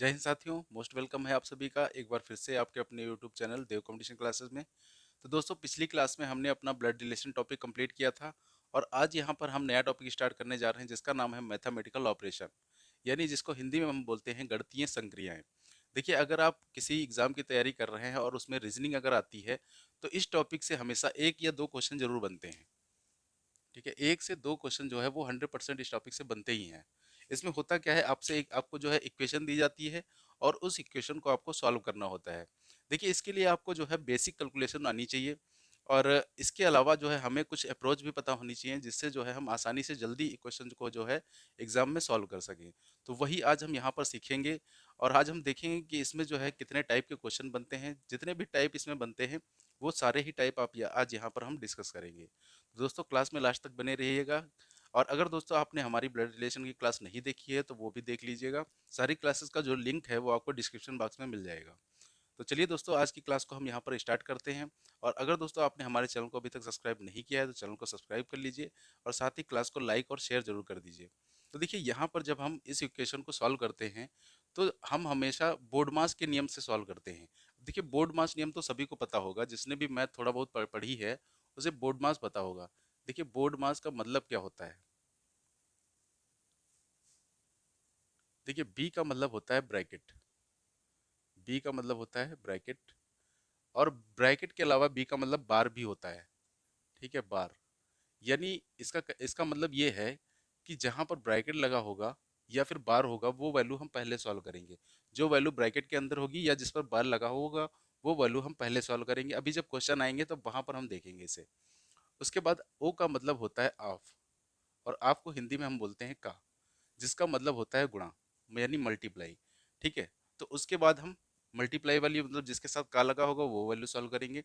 जय हिंद साथियों, most welcome है आप सभी का एक बार फिर से आपके अपने यूट्यूब चैनल देव कंपटीशन क्लासेस में। तो दोस्तों, पिछली क्लास में हमने अपना ब्लड रिलेशन टॉपिक कंप्लीट किया था और आज यहाँ पर हम नया टॉपिक स्टार्ट करने जा रहे हैं जिसका नाम है मैथमेटिकल ऑपरेशन, यानी जिसको हिंदी में हम बोलते हैं गणितीय संक्रियाएं। देखिए, अगर आप किसी एग्जाम की तैयारी कर रहे हैं और उसमें रीजनिंग अगर आती है तो इस टॉपिक से हमेशा एक या दो क्वेश्चन जरूर बनते हैं। ठीक है, एक से दो क्वेश्चन जो है वो 100% इस टॉपिक से बनते ही हैं। इसमें होता क्या है, आपको जो है इक्वेशन दी जाती है और उस इक्वेशन को आपको सॉल्व करना होता है। देखिए, इसके लिए आपको जो है बेसिक कैलकुलेशन आनी चाहिए और इसके अलावा जो है हमें कुछ अप्रोच भी पता होनी चाहिए जिससे जो है हम आसानी से जल्दी इक्वेशन को जो है एग्जाम में सॉल्व कर सकें। तो वही आज हम यहाँ पर सीखेंगे और आज हम देखेंगे कि इसमें जो है कितने टाइप के क्वेश्चन बनते हैं। जितने भी टाइप इसमें बनते हैं वो सारे ही टाइप आज यहाँ पर हम डिस्कस करेंगे। दोस्तों, क्लास में लास्ट तक बने रहिएगा। और अगर दोस्तों आपने हमारी ब्लड रिलेशन की क्लास नहीं देखी है तो वो भी देख लीजिएगा। सारी क्लासेस का जो लिंक है वो आपको डिस्क्रिप्शन बॉक्स में मिल जाएगा। तो चलिए दोस्तों, आज की क्लास को हम यहाँ पर स्टार्ट करते हैं। और अगर दोस्तों आपने हमारे चैनल को अभी तक सब्सक्राइब नहीं किया है तो चैनल को सब्सक्राइब कर लीजिए और साथ ही क्लास को लाइक और शेयर जरूर कर दीजिए। तो देखिए, यहाँ पर जब हम इस इक्वेशन को सॉल्व करते हैं तो हम हमेशा बोर्ड मास के नियम से सॉल्व करते हैं। देखिए, बोर्ड मास नियम तो सभी को पता होगा, जिसने भी मैथ थोड़ा बहुत पढ़ी है उसे बोर्ड मास पता होगा। देखिए, बोर्ड मास का मतलब क्या होता है। देखिए, बी का मतलब होता है ब्रैकेट। बी का मतलब होता है ब्रैकेट। और ब्रैकेट के अलावा बी का मतलब बार भी होता है। ठीक है, बार। यानी इसका इसका मतलब ये है कि जहां पर ब्रैकेट लगा होगा या फिर बार होगा वो वैल्यू हम पहले सॉल्व करेंगे। जो वैल्यू ब्रैकेट के अंदर होगी या जिस पर बार लगा होगा वो वैल्यू हम पहले सॉल्व करेंगे। अभी जब क्वेश्चन आएंगे तो वहां पर हम देखेंगे इसे। उसके बाद ओ का मतलब होता है ऑफ, और ऑफ को हिंदी में हम बोलते हैं का, जिसका मतलब होता है गुणा, यानी मल्टीप्लाई। ठीक है, तो उसके बाद हम मल्टीप्लाई वाली मतलब जिसके साथ का लगा होगा वो वैल्यू सॉल्व करेंगे।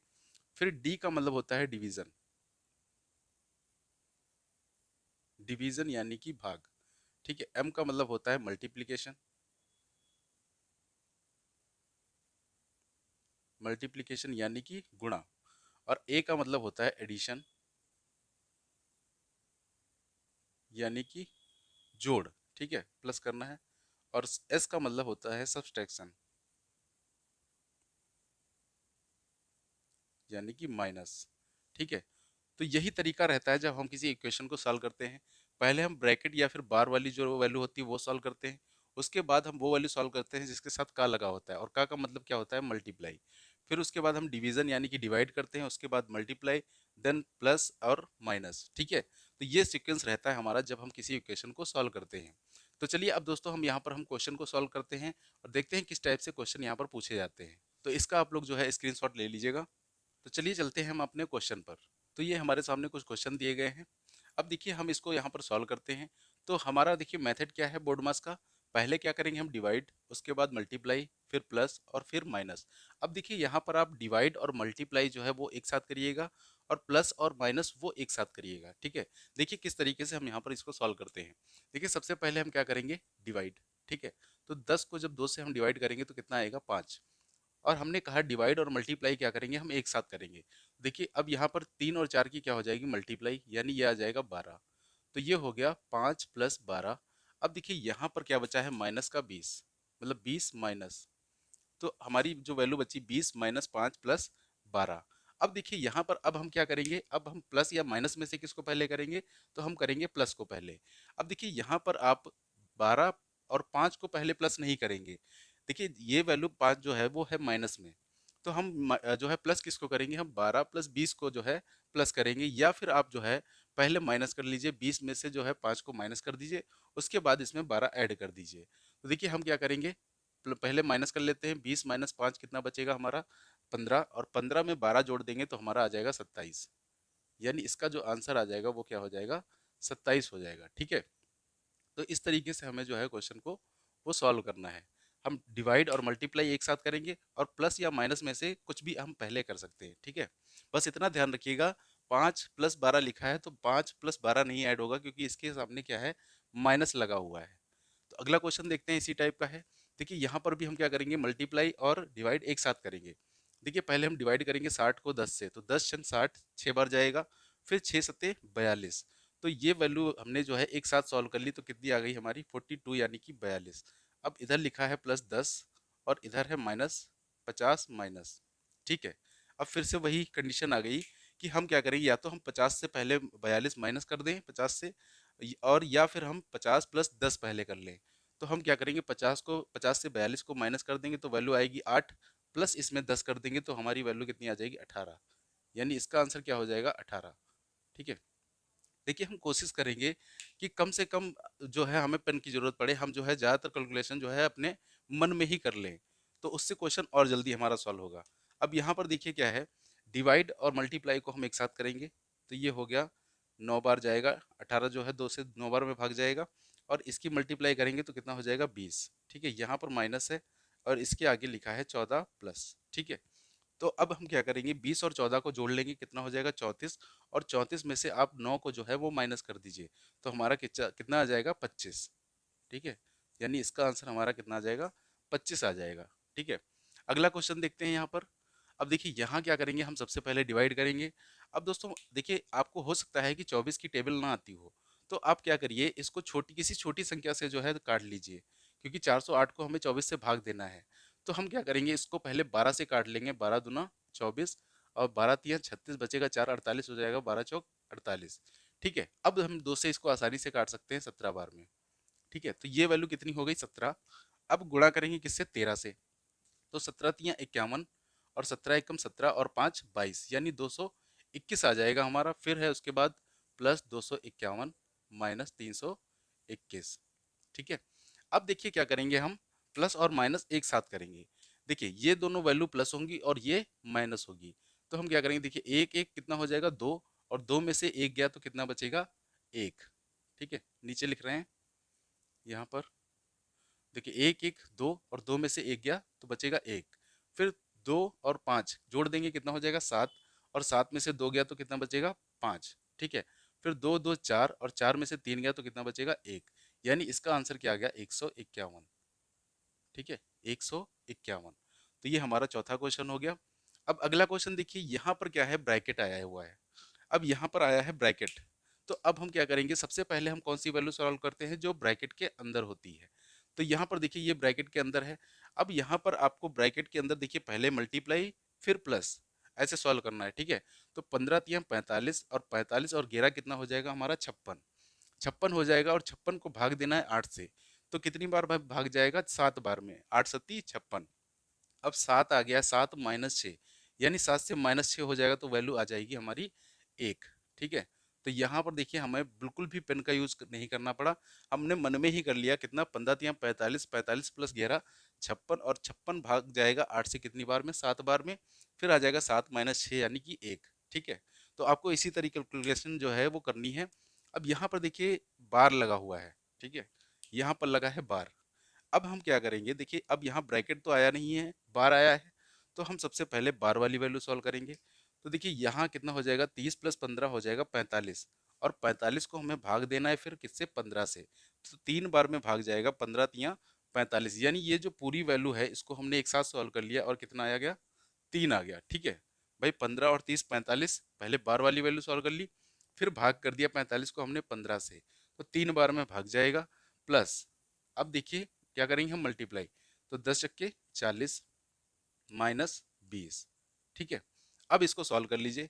फिर डी का मतलब होता है डिवीजन। डिवीजन यानी कि भाग। ठीक है, एम का मतलब होता है मल्टीप्लिकेशन। मल्टीप्लिकेशन यानी कि गुणा। और ए का मतलब होता है एडिशन, यानी कि जोड़। ठीक है, प्लस करना है। और एस का मतलब होता है सब्सट्रैक्शन, यानी कि माइनस। ठीक है, तो यही तरीका रहता है जब हम किसी इक्वेशन को सॉल्व करते हैं। पहले हम ब्रैकेट या फिर बार वाली जो वैल्यू होती है वो सॉल्व करते हैं। उसके बाद हम वो वैल्यू सॉल्व करते हैं जिसके साथ का लगा होता है, और का मतलब क्या होता है, मल्टीप्लाई। फिर उसके बाद हम डिवीजन यानी कि डिवाइड करते हैं, उसके बाद मल्टीप्लाई, देन प्लस और माइनस। ठीक है, तो ये सीक्वेंस रहता है हमारा जब हम किसी इक्वेशन को सॉल्व करते हैं। तो चलिए अब दोस्तों हम यहाँ पर हम क्वेश्चन को सॉल्व करते हैं और देखते हैं किस टाइप से क्वेश्चन यहाँ पर पूछे जाते हैं। तो इसका आप लोग जो है स्क्रीनशॉट ले लीजिएगा। तो चलिए चलते हैं हम अपने क्वेश्चन पर। तो ये हमारे सामने कुछ क्वेश्चन दिए गए हैं। अब देखिए, हम इसको यहाँ पर सॉल्व करते हैं। तो हमारा देखिए मेथड क्या है बोर्ड मास का। पहले क्या करेंगे, हम डिवाइड, उसके बाद मल्टीप्लाई, फिर प्लस और फिर माइनस। अब देखिए, यहाँ पर आप डिवाइड और मल्टीप्लाई जो है वो एक साथ करिएगा और प्लस और माइनस वो एक साथ करिएगा। ठीक है, देखिए किस तरीके से हम यहाँ पर इसको सॉल्व करते हैं। देखिए, सबसे पहले हम क्या करेंगे, डिवाइड। ठीक है, तो 10 को जब 2 से हम डिवाइड करेंगे तो कितना आएगा, 5। और हमने कहा डिवाइड और मल्टीप्लाई क्या करेंगे, हम एक साथ करेंगे। देखिए, अब यहाँ पर 3 और 4 की क्या हो जाएगी, मल्टीप्लाई, यानी ये आ जाएगा 12। तो ये हो गया 5 प्लस 12। अब देखिए यहाँ पर क्या बचा है, माइनस का 20, मतलब 20 माइनस। तो हमारी जो वैल्यू बची 20 माइनस 5 प्लस 12। अब देखिए यहाँ पर अब हम क्या करेंगे, अब हम प्लस या माइनस में से किसको पहले करेंगे, तो हम करेंगे प्लस को पहले। अब देखिए यहाँ पर आप 12 और 5 को पहले प्लस नहीं करेंगे। देखिए, ये वैल्यू 5 जो है वो है माइनस में। तो हम जो है प्लस किसको करेंगे, हम 12 प्लस 20 को जो है प्लस करेंगे। या फिर आप जो है पहले माइनस कर लीजिए, 20 में से जो है 5 को माइनस कर दीजिए, उसके बाद इसमें 12 ऐड कर दीजिए। तो देखिए हम क्या करेंगे, पहले माइनस कर लेते हैं। 20 माइनस 5 कितना बचेगा हमारा, 15। और 15 में 12 जोड़ देंगे तो हमारा आ जाएगा 27। यानी इसका जो आंसर आ जाएगा वो क्या हो जाएगा, 27 हो जाएगा। ठीक है, तो इस तरीके से हमें जो है क्वेश्चन को वो सॉल्व करना है। हम डिवाइड और मल्टीप्लाई एक साथ करेंगे और प्लस या माइनस में से कुछ भी हम पहले कर सकते हैं। ठीक है, बस इतना ध्यान रखिएगा। 5 प्लस 12 लिखा है तो 5 प्लस 12 नहीं ऐड होगा क्योंकि इसके सामने क्या है, माइनस लगा हुआ है। तो अगला क्वेश्चन देखते हैं, इसी टाइप का है। देखिए यहाँ पर भी हम क्या करेंगे, मल्टीप्लाई और डिवाइड एक साथ करेंगे। देखिए पहले हम डिवाइड करेंगे 60 को 10 से, तो 10 छन 60, 6 बार जाएगा। फिर 6 सत्ते 42। तो ये वैल्यू हमने जो है एक साथ सॉल्व कर ली तो कितनी आ गई हमारी, 42, यानी कि 42। अब इधर लिखा है +10 और इधर है -50 माइनस, ठीक है। अब फिर से वही कंडीशन आ गई कि हम क्या करेंगे, या तो हम 50 से पहले 42 माइनस कर दें 50 से, और या फिर हम 50 + 10 पहले कर लें। तो हम क्या करेंगे, 50 से 42 को माइनस कर देंगे तो वैल्यू आएगी 8, प्लस इसमें 10 कर देंगे तो हमारी वैल्यू कितनी आ जाएगी, 18। यानी इसका आंसर क्या हो जाएगा, 18। ठीक है। देखिए हम कोशिश करेंगे कि कम से कम जो है हमें पेन की ज़रूरत पड़े, हम जो है ज़्यादातर कैलकुलेशन जो है अपने मन में ही कर लें, तो उससे क्वेश्चन और जल्दी हमारा सॉल्व होगा। अब यहाँ पर देखिए क्या है, डिवाइड और मल्टीप्लाई को हम एक साथ करेंगे, तो ये हो गया 9 बार जाएगा, 18 जो है 2 से 9 बार में भाग जाएगा, और इसकी मल्टीप्लाई करेंगे तो कितना हो जाएगा, 20। ठीक है, यहाँ पर माइनस है और इसके आगे लिखा है 14 प्लस। ठीक है, तो अब हम क्या करेंगे, 20 और 14 को जोड़ लेंगे, कितना हो जाएगा, 34, और 34 में से आप 9 को जो है वो माइनस कर दीजिए, तो हमारा कितना आ जाएगा, 25। ठीक है, यानी इसका आंसर हमारा कितना आ जाएगा, 25 आ जाएगा। ठीक है, अगला क्वेश्चन देखते हैं यहाँ पर। अब देखिए यहाँ क्या करेंगे, हम सबसे पहले डिवाइड करेंगे। अब दोस्तों देखिए, आपको हो सकता है कि 24 की टेबल ना आती हो, तो आप क्या करिए, इसको किसी छोटी संख्या से जो है काट लीजिए, क्योंकि 408 को हमें 24 से भाग देना है। तो हम क्या करेंगे, इसको पहले 12 से काट लेंगे, 12 दूना 24, और 12 तिया 36, बचेगा 4, 48 हो जाएगा, 12 चौक 48। ठीक है, अब हम 2 से इसको आसानी से काट सकते हैं 17 बार में। ठीक है, तो ये वैल्यू कितनी हो गई, 17। अब गुणा करेंगे किससे, 13 से, तो 17 तिया 51, और 17 एकम 17 और 5 22, यानी 221 आ जाएगा हमारा। फिर है उसके बाद प्लस 251 माइनस 321। ठीक है, अब देखिए क्या करेंगे, हम प्लस और माइनस एक साथ करेंगे। देखिए ये दोनों वैल्यू प्लस होंगी और ये माइनस होगी, तो हम क्या करेंगे, देखिए एक एक कितना हो जाएगा, 2, और 2 में से एक गया तो कितना बचेगा, 1। ठीक है, नीचे लिख रहे हैं यहाँ पर, देखिए एक एक 2, और 2 में से एक गया तो बचेगा 1। फिर 2 और 5 जोड़ देंगे, कितना हो जाएगा, 7, और 7 में से 2 गया तो कितना बचेगा, 5। ठीक है, फिर 2 2 4, और 4 में से 3 गया तो कितना बचेगा, 1। यानी इसका आंसर क्या आ गया, 151। ठीक है, 151। तो ये हमारा चौथा क्वेश्चन हो गया। अब अगला क्वेश्चन देखिए, यहाँ पर क्या है, ब्रैकेट आया हुआ है। अब यहाँ पर आया है ब्रैकेट, तो अब हम क्या करेंगे, सबसे पहले हम कौन सी वैल्यू सॉल्व करते हैं, जो ब्रैकेट के अंदर होती है। तो यहाँ पर देखिए ये ब्रैकेट के अंदर है। अब यहाँ पर आपको ब्रैकेट के अंदर देखिए पहले मल्टीप्लाई फिर प्लस, ऐसे सॉल्व करना है। ठीक है, तो 15 तिया 45, और 45 और 11 कितना हो जाएगा हमारा, 56। 56 हो जाएगा, और 56 को भाग देना है 8 से, तो कितनी बार भाग जाएगा, 7 बार में, 8 सत्ती 56। अब 7 आ गया, 7 माइनस 6, यानी 7 से -6 हो जाएगा, तो वैल्यू आ जाएगी हमारी 1। ठीक है, तो यहाँ पर देखिए हमें बिल्कुल भी पेन का यूज नहीं करना पड़ा, हमने मन में ही कर लिया, कितना, 15 तिया 45, 45 प्लस 11 56, और 56 भाग जाएगा 8 से कितनी बार में, 7 बार में, फिर आ जाएगा 7 माइनस 6 यानी कि 1। ठीक है, तो आपको इसी तरीके कैलकुलेशन जो है वो करनी है। अब यहाँ पर देखिए बार लगा हुआ है। ठीक है, यहाँ पर लगा है बार। अब हम क्या करेंगे, देखिए अब यहाँ ब्रैकेट तो आया नहीं है, बार आया है, तो हम सबसे पहले बार वाली वैल्यू सॉल्व करेंगे। तो देखिए यहाँ कितना हो जाएगा, 30 + 15 हो जाएगा 45, और 45 को हमें भाग देना है फिर किससे, 15 से, तो 3 बार में भाग जाएगा, 15 तिया 45, यानी ये जो पूरी वैल्यू है इसको हमने एक साथ सॉल्व कर लिया, और कितना आया गया, 3 आ गया। ठीक है भाई, 15 और 30 45, पहले बार वाली वैल्यू सॉल्व कर ली, फिर भाग कर दिया 45 को हमने 15 से, तो 3 बार में भाग जाएगा, प्लस अब देखिए क्या करेंगे हम, मल्टीप्लाई, तो 10 चक्के 40 माइनस 20। ठीक है, अब इसको सॉल्व कर लीजिए।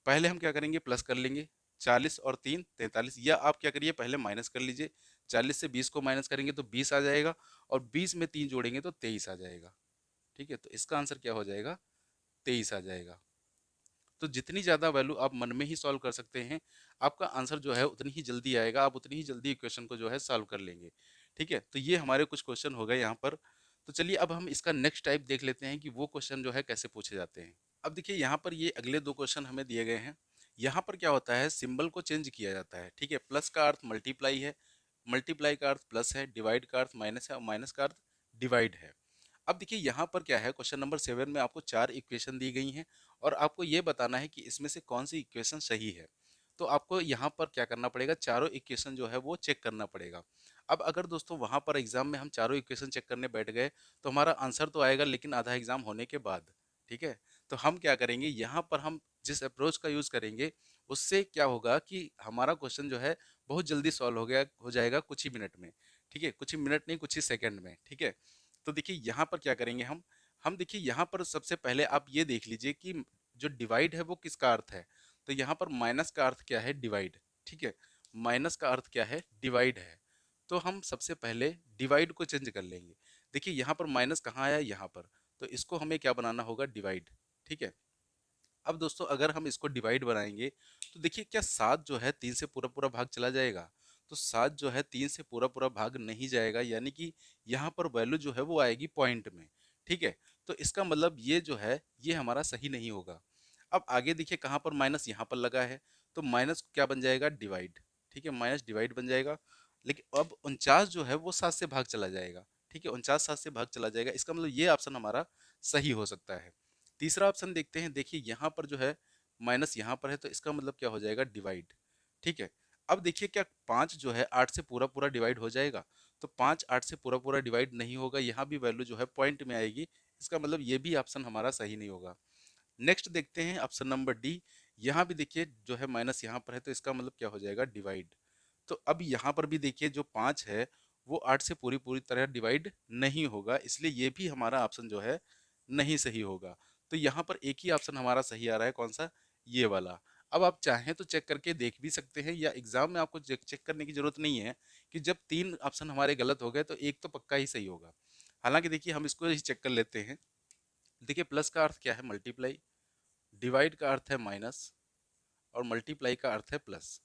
पहले हम क्या करेंगे, प्लस कर लेंगे, 40 और 3 43, या आप क्या करिए पहले माइनस कर लीजिए, 40 से 20 को माइनस करेंगे तो 20 आ जाएगा, और 20 में 3 जोड़ेंगे तो 23 आ जाएगा। ठीक है, तो इसका आंसर क्या हो जाएगा, 23 आ जाएगा। तो जितनी ज़्यादा वैल्यू आप मन में ही सॉल्व कर सकते हैं, आपका आंसर जो है उतनी ही जल्दी आएगा, आप उतनी ही जल्दी इक्वेशन को जो है सॉल्व कर लेंगे। ठीक है, तो ये हमारे कुछ क्वेश्चन हो गए यहाँ पर। तो चलिए अब हम इसका नेक्स्ट टाइप देख लेते हैं कि वो क्वेश्चन जो है कैसे पूछे जाते हैं। अब देखिए यहाँ पर ये अगले दो क्वेश्चन हमें दिए गए हैं। यहाँ पर क्या होता है, सिंबल को चेंज किया जाता है। ठीक है, प्लस का अर्थ मल्टीप्लाई है, मल्टीप्लाई का अर्थ प्लस है, डिवाइड का अर्थ माइनस है, और माइनस का अर्थ डिवाइड है। अब देखिए यहाँ पर क्या है, क्वेश्चन नंबर 7 में आपको 4 इक्वेशन दी गई हैं, और आपको ये बताना है कि इसमें से कौन सी इक्वेशन सही है। तो आपको यहाँ पर क्या करना पड़ेगा, चारों इक्वेशन जो है वो चेक करना पड़ेगा। अब अगर दोस्तों वहाँ पर एग्जाम में हम चारों इक्वेशन चेक करने बैठ गए, तो हमारा आंसर तो आएगा लेकिन आधा एग्जाम होने के बाद। ठीक है, तो हम क्या करेंगे, यहाँ पर हम जिस अप्रोच का यूज़ करेंगे, उससे क्या होगा कि हमारा क्वेश्चन जो है बहुत जल्दी सॉल्व हो जाएगा कुछ ही मिनट में। ठीक ठीक है, कुछ ही मिनट नहीं, कुछ ही सेकंड में, ठीक है। तो देखिए यहाँ पर क्या करेंगे हम देखिए यहाँ पर सबसे पहले आप ये देख लीजिए कि जो डिवाइड है वो किसका अर्थ है। तो यहाँ पर माइनस का अर्थ क्या है, डिवाइड, ठीक है, माइनस का अर्थ क्या है, डिवाइड है। तो हम सबसे पहले डिवाइड को चेंज कर लेंगे। देखिए यहाँ पर माइनस कहाँ आया, यहाँ पर, तो इसको हमें क्या बनाना होगा, डिवाइड, ठीक है। अब दोस्तों अगर हम इसको डिवाइड बनाएंगे तो देखिए क्या 7 जो है 3 से पूरा पूरा भाग चला जाएगा। तो 7 जो है 3 से पूरा पूरा भाग नहीं जाएगा, यानी कि यहाँ पर वैल्यू जो है वो आएगी पॉइंट में, ठीक है। तो इसका मतलब ये जो है ये हमारा सही नहीं होगा। अब आगे देखिए कहाँ पर माइनस, यहाँ पर लगा है, तो माइनस क्या बन जाएगा, डिवाइड, ठीक है, माइनस डिवाइड बन जाएगा। लेकिन अब 49 जो है वो 7 से भाग चला जाएगा, ठीक है, 49 7 से भाग चला जाएगा, इसका मतलब ये ऑप्शन हमारा सही हो सकता है। तीसरा ऑप्शन देखते हैं, देखिए यहाँ पर जो है माइनस यहाँ पर है, तो इसका मतलब क्या हो जाएगा, डिवाइड, ठीक है। अब देखिए क्या 5 जो है 8 से पूरा पूरा डिवाइड हो जाएगा। तो 5 8 से पूरा पूरा डिवाइड नहीं होगा, यहाँ भी वैल्यू जो है पॉइंट में आएगी, इसका मतलब ये भी ऑप्शन हमारा सही नहीं होगा। नेक्स्ट देखते हैं ऑप्शन नंबर डी। यहाँ भी देखिए जो है माइनस यहाँ पर है, तो इसका मतलब क्या हो जाएगा, डिवाइड। तो अब यहाँ पर भी देखिए जो 5 है वो 8 से पूरी पूरी तरह डिवाइड नहीं होगा, इसलिए ये भी हमारा ऑप्शन जो है नहीं सही होगा। तो यहाँ पर एक ही ऑप्शन हमारा सही आ रहा है, कौन सा, ये वाला। अब आप चाहें तो चेक करके देख भी सकते हैं, या एग्जाम में आपको चेक चेक करने की जरूरत नहीं है कि जब 3 ऑप्शन हमारे गलत हो गए तो एक तो पक्का ही सही होगा। हालांकि देखिए हम इसको ही चेक कर लेते हैं। देखिए प्लस का अर्थ क्या है, मल्टीप्लाई, डिवाइड का अर्थ है माइनस, और मल्टीप्लाई का अर्थ है प्लस,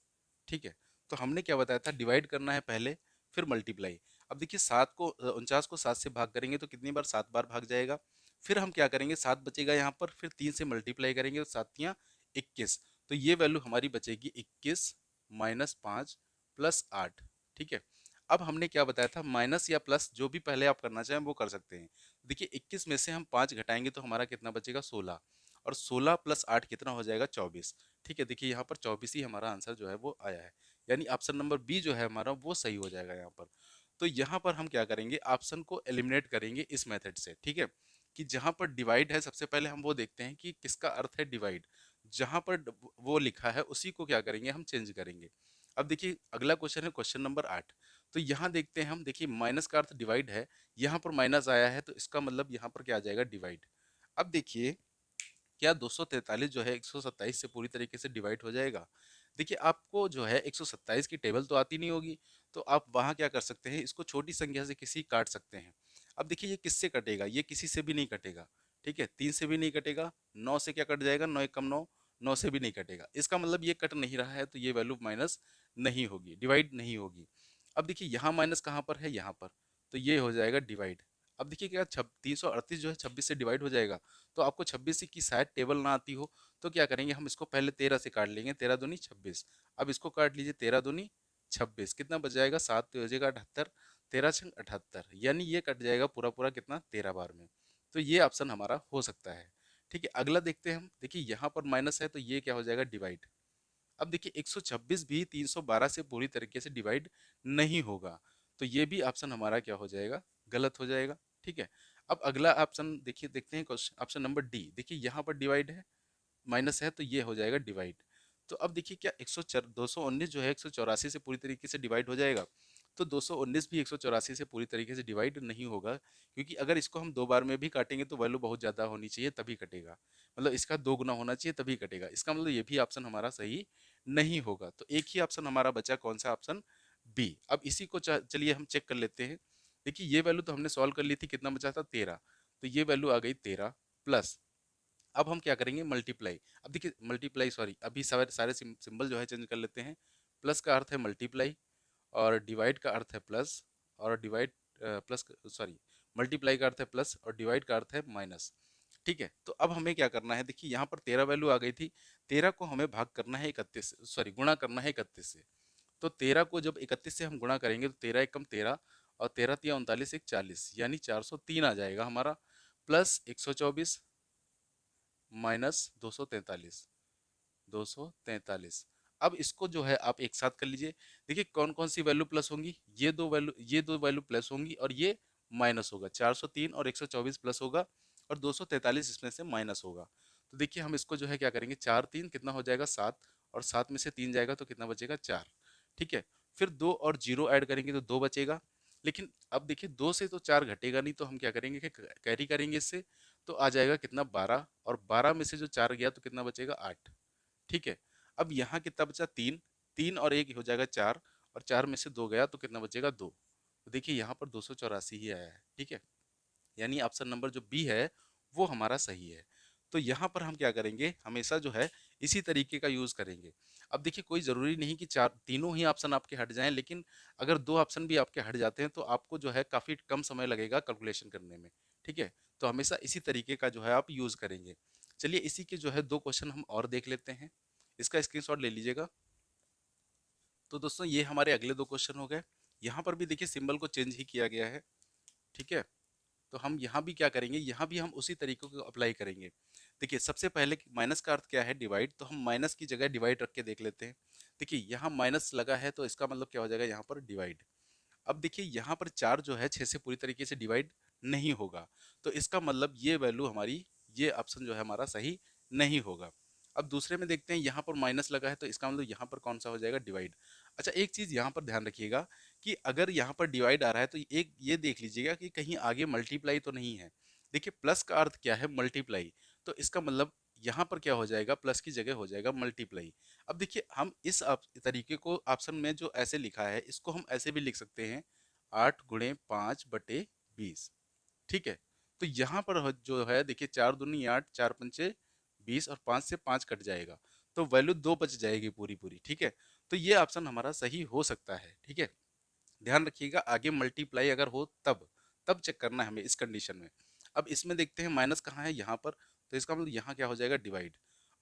ठीक है। तो हमने क्या बताया था, डिवाइड करना है पहले, फिर मल्टीप्लाई। अब देखिए 49 को 7 से भाग करेंगे तो कितनी बार, 7 बार भाग जाएगा। फिर हम क्या करेंगे, 7 बचेगा यहाँ पर, फिर 3 से मल्टीप्लाई करेंगे तो 7 तियाँ 21। तो ये वैल्यू हमारी बचेगी 21 माइनस 5 प्लस 8, ठीक है। अब हमने क्या बताया था, माइनस या प्लस जो भी पहले आप करना चाहें वो कर सकते हैं। देखिए 21 में से हम 5 घटाएंगे तो हमारा कितना बचेगा, 16, और 16 प्लस 8 कितना हो जाएगा, 24, ठीक है। देखिए यहाँ पर 24 ही हमारा आंसर जो है वो आया है, यानी ऑप्शन नंबर बी जो है हमारा वो सही हो जाएगा यहाँ पर। तो यहाँ पर हम क्या करेंगे, ऑप्शन को एलिमिनेट करेंगे इस मेथड से, ठीक है। कि जहाँ पर डिवाइड है सबसे पहले हम वो देखते हैं कि किसका अर्थ है डिवाइड, जहाँ पर वो लिखा है उसी को क्या करेंगे, हम चेंज करेंगे। अब देखिए अगला क्वेश्चन है क्वेश्चन नंबर 8। तो यहाँ देखते हैं हम, देखिए माइनस का अर्थ डिवाइड है, यहाँ पर माइनस आया है, तो इसका मतलब यहाँ पर क्या आ जाएगा, डिवाइड। अब देखिए क्या 243 जो है 127 से पूरी तरीके से डिवाइड हो जाएगा। देखिए आपको जो है 127 की टेबल तो आती नहीं होगी, तो आप वहाँ क्या कर सकते हैं, इसको छोटी संख्या से किसी काट सकते हैं। अब देखिए ये किससे कटेगा, ये किसी से भी नहीं कटेगा, ठीक है, 3 से भी नहीं कटेगा, 9 से क्या कट जाएगा, 9 एकम 9, 9 से भी नहीं कटेगा, इसका मतलब ये कट नहीं रहा है, तो ये वैल्यू माइनस नहीं होगी, डिवाइड नहीं होगी। अब देखिए यहाँ माइनस कहाँ पर है, यहाँ पर, तो ये हो जाएगा डिवाइड। अब देखिए क्या 338 जो है 26 से डिवाइड हो जाएगा। तो आपको 26 की शायद टेबल ना आती हो, तो क्या करेंगे, हम इसको पहले 13 से काट लेंगे, 13 दूनी 26। अब इसको काट लीजिए, 13 दूनी 26, कितना बच जाएगा, 7 तो हो जाएगा 78, 13 छंग 78, यानी ये कट जाएगा पूरा पूरा कितना, 13 बार में। तो ये ऑप्शन हमारा हो सकता है, ठीक है। अगला देखते हैं हम, देखिए यहाँ पर माइनस है तो ये क्या हो जाएगा, डिवाइड। अब देखिए 126 भी 312 से पूरी तरीके से डिवाइड नहीं होगा, तो ये भी ऑप्शन हमारा क्या हो जाएगा, गलत हो जाएगा, ठीक है। अब अगला ऑप्शन देखिए, देखते हैं क्वेश्चन ऑप्शन नंबर डी। देखिए यहाँ पर डिवाइड है, माइनस है, तो ये हो जाएगा डिवाइड। तो अब देखिए क्या 219 जो है 184 से पूरी तरीके से डिवाइड हो जाएगा। तो 219 भी 184 से पूरी तरीके से डिवाइड नहीं होगा, क्योंकि अगर इसको हम 2 बार में भी काटेंगे तो वैल्यू बहुत ज़्यादा होनी चाहिए तभी कटेगा, मतलब इसका 2 गुना होना चाहिए तभी कटेगा, इसका मतलब ये भी ऑप्शन हमारा सही नहीं होगा। तो एक ही ऑप्शन हमारा बचा, कौन सा, ऑप्शन बी। अब इसी को चलिए हम चेक कर लेते हैं। देखिए ये वैल्यू तो हमने सॉल्व कर ली थी, कितना बचा था, 13। तो ये वैल्यू आ गई 13 प्लस, अब हम क्या करेंगे, मल्टीप्लाई। अब देखिए मल्टीप्लाई, सॉरी अभी सारे सारे सिंबल जो है चेंज कर लेते हैं। प्लस का अर्थ है मल्टीप्लाई, और डिवाइड का अर्थ है प्लस, और डिवाइड प्लस, सॉरी मल्टीप्लाई का अर्थ है प्लस, और डिवाइड का अर्थ है माइनस, ठीक है। तो अब हमें क्या करना है, देखिए यहाँ पर 13 वैल्यू आ गई थी, 13 को हमें भाग करना है 31 से, सॉरी गुणा करना है 31 से। तो 13 को जब 31 से हम गुणा करेंगे तो 13 एकम 13, और 13 तिया 39 एक 40, यानी 403 आ जाएगा हमारा, प्लस 124 माइनस 243, 243। अब इसको जो है आप एक साथ कर लीजिए। देखिए कौन कौन सी वैल्यू प्लस होंगी, ये दो वैल्यू प्लस होंगी, और ये माइनस होगा, 403 और 124 प्लस होगा, और 243 इसमें से माइनस होगा। तो देखिए हम इसको जो है क्या करेंगे, 4 3 कितना हो जाएगा, 7, और 7 में से 3 जाएगा तो कितना बचेगा, 4, ठीक है। फिर 2 और जीरो ऐड करेंगे तो 2 बचेगा, लेकिन अब देखिए 2 से तो 4 घटेगा नहीं, तो हम क्या करेंगे कि कैरी करेंगे इससे, तो आ जाएगा कितना 12, और 12 में से जो 4 गया तो कितना बचेगा 8। ठीक है। अब यहाँ कितना बचा 3, 3 और 1 हो जाएगा 4, और 4 में से 2 गया तो कितना बचेगा 2। तो देखिए यहाँ पर 284 ही आया है। ठीक है, यानी ऑप्शन नंबर जो बी है वो हमारा सही है। तो यहाँ पर हम क्या करेंगे, हमेशा जो है इसी तरीके का यूज करेंगे। अब देखिए कोई जरूरी नहीं कि चार तीनों ही ऑप्शन आपके हट जाएं, लेकिन अगर दो ऑप्शन भी आपके हट जाते हैं तो आपको जो है काफी कम समय लगेगा कैलकुलेशन करने में। ठीक है, तो हमेशा इसी तरीके का जो है आप यूज करेंगे। चलिए इसी के जो है दो क्वेश्चन हम और देख लेते हैं, इसका स्क्रीनशॉट ले लीजिएगा। तो दोस्तों ये हमारे अगले दो क्वेश्चन हो गए। यहाँ पर भी देखिए सिंबल को चेंज ही किया गया है। ठीक है, तो हम यहाँ भी क्या करेंगे, यहाँ भी हम उसी तरीके को अप्लाई करेंगे। देखिए सबसे पहले माइनस का अर्थ क्या है, डिवाइड, तो हम माइनस की जगह डिवाइड रख के देख लेते हैं। देखिए यहाँ माइनस लगा है तो इसका मतलब क्या हो जाएगा यहाँ पर डिवाइड। अब देखिए यहाँ पर 4 जो है 6 से पूरी तरीके से डिवाइड नहीं होगा, तो इसका मतलब ये वैल्यू हमारी, ये ऑप्शन जो है हमारा सही नहीं होगा। अब दूसरे में देखते हैं, यहाँ पर माइनस लगा है तो इसका मतलब यहाँ पर कौन सा हो जाएगा, डिवाइड। अच्छा एक चीज़ यहाँ पर ध्यान रखिएगा कि अगर यहाँ पर डिवाइड आ रहा है तो एक ये देख लीजिएगा कि कहीं आगे मल्टीप्लाई तो नहीं है। देखिए प्लस का अर्थ क्या है, मल्टीप्लाई, तो इसका मतलब यहाँ पर क्या हो जाएगा, प्लस की जगह हो जाएगा मल्टीप्लाई। अब देखिए हम इस तरीके को ऑप्शन में जो ऐसे लिखा है इसको हम ऐसे भी लिख सकते हैं, 8 × 5/20। ठीक है, तो यहाँ पर जो है देखिए 4 दूनी 8, 4 पंचे 20, और 5 से 5 कट जाएगा, तो वैल्यू 2 बच जाएगी पूरी पूरी। ठीक है, तो ये ऑप्शन हमारा सही हो सकता है। ठीक है, ध्यान रखिएगा आगे मल्टीप्लाई अगर हो तब तब चेक करना है हमें इस कंडीशन में। अब इसमें देखते हैं माइनस कहाँ है, यहाँ पर, तो इसका मतलब यहाँ क्या हो जाएगा, डिवाइड,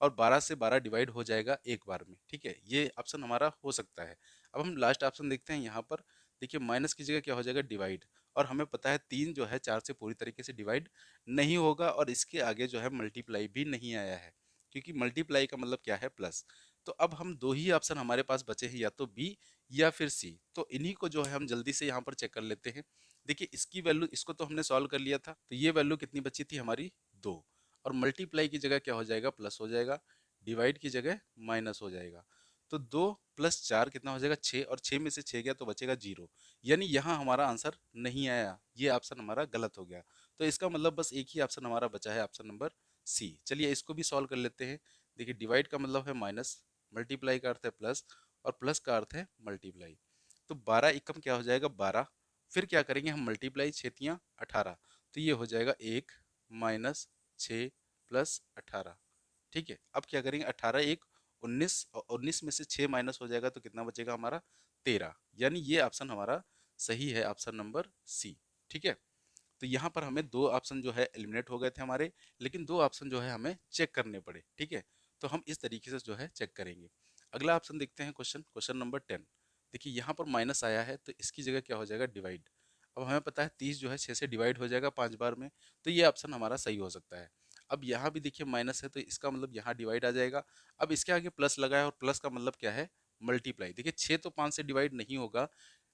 और 12 से 12 डिवाइड हो जाएगा एक बार में। ठीक है, ये ऑप्शन हमारा हो सकता है। अब हम लास्ट ऑप्शन देखते हैं, यहाँ पर देखिए माइनस की जगह क्या हो जाएगा, डिवाइड, और हमें पता है 3 जो है 4 से पूरी तरीके से डिवाइड नहीं होगा, और इसके आगे जो है मल्टीप्लाई भी नहीं आया है, क्योंकि मल्टीप्लाई का मतलब क्या है, प्लस। तो अब हम दो ही ऑप्शन हमारे पास बचे हैं, या तो बी या फिर सी, तो इन्हीं को जो है हम जल्दी से यहाँ पर चेक कर लेते हैं। देखिए इसकी वैल्यू, इसको तो हमने सॉल्व कर लिया था, तो ये वैल्यू कितनी बची थी हमारी, 2, और मल्टीप्लाई की जगह क्या हो जाएगा, प्लस हो जाएगा, डिवाइड की जगह माइनस हो जाएगा। तो 2 + 4 कितना हो जाएगा, 6, और 6 में से 6 गया तो बचेगा 0, यानी यहाँ हमारा आंसर नहीं आया, ये ऑप्शन हमारा गलत हो गया। तो इसका मतलब बस एक ही ऑप्शन हमारा बचा है, ऑप्शन नंबर सी। चलिए इसको भी सॉल्व कर लेते हैं। देखिए डिवाइड का मतलब है माइनस, मल्टीप्लाई का अर्थ है प्लस, और प्लस का अर्थ है मल्टीप्लाई। तो 12 एकम क्या हो जाएगा, 12, फिर क्या करेंगे हम, मल्टीप्लाई 6 × 18, तो ये हो जाएगा 1 - 6 + 18। ठीक है, अब क्या करेंगे, 18 × 1 = 19, और 19 में से 6 माइनस हो जाएगा तो कितना बचेगा हमारा, 13, यानी ये ऑप्शन हमारा सही है, ऑप्शन नंबर सी। ठीक है, तो यहाँ पर हमें दो ऑप्शन जो है एलिमिनेट हो गए थे हमारे, लेकिन दो ऑप्शन जो है हमें चेक करने पड़े। ठीक है, तो हम इस तरीके से जो है चेक करेंगे। अगला ऑप्शन देखते हैं, क्वेश्चन क्वेश्चन नंबर 10। देखिए यहाँ पर माइनस आया है तो इसकी जगह क्या हो जाएगा, डिवाइड। अब हमें पता है 30 जो है 6 से डिवाइड हो जाएगा 5 बार में, तो ये ऑप्शन हमारा सही हो सकता है। अब यहाँ भी देखिए माइनस है तो इसका मतलब यहाँ डिवाइड आ जाएगा। अब इसके आगे प्लस लगा है, और प्लस का मतलब क्या है, मल्टीप्लाई। देखिए 6 तो 5 से डिवाइड नहीं होगा,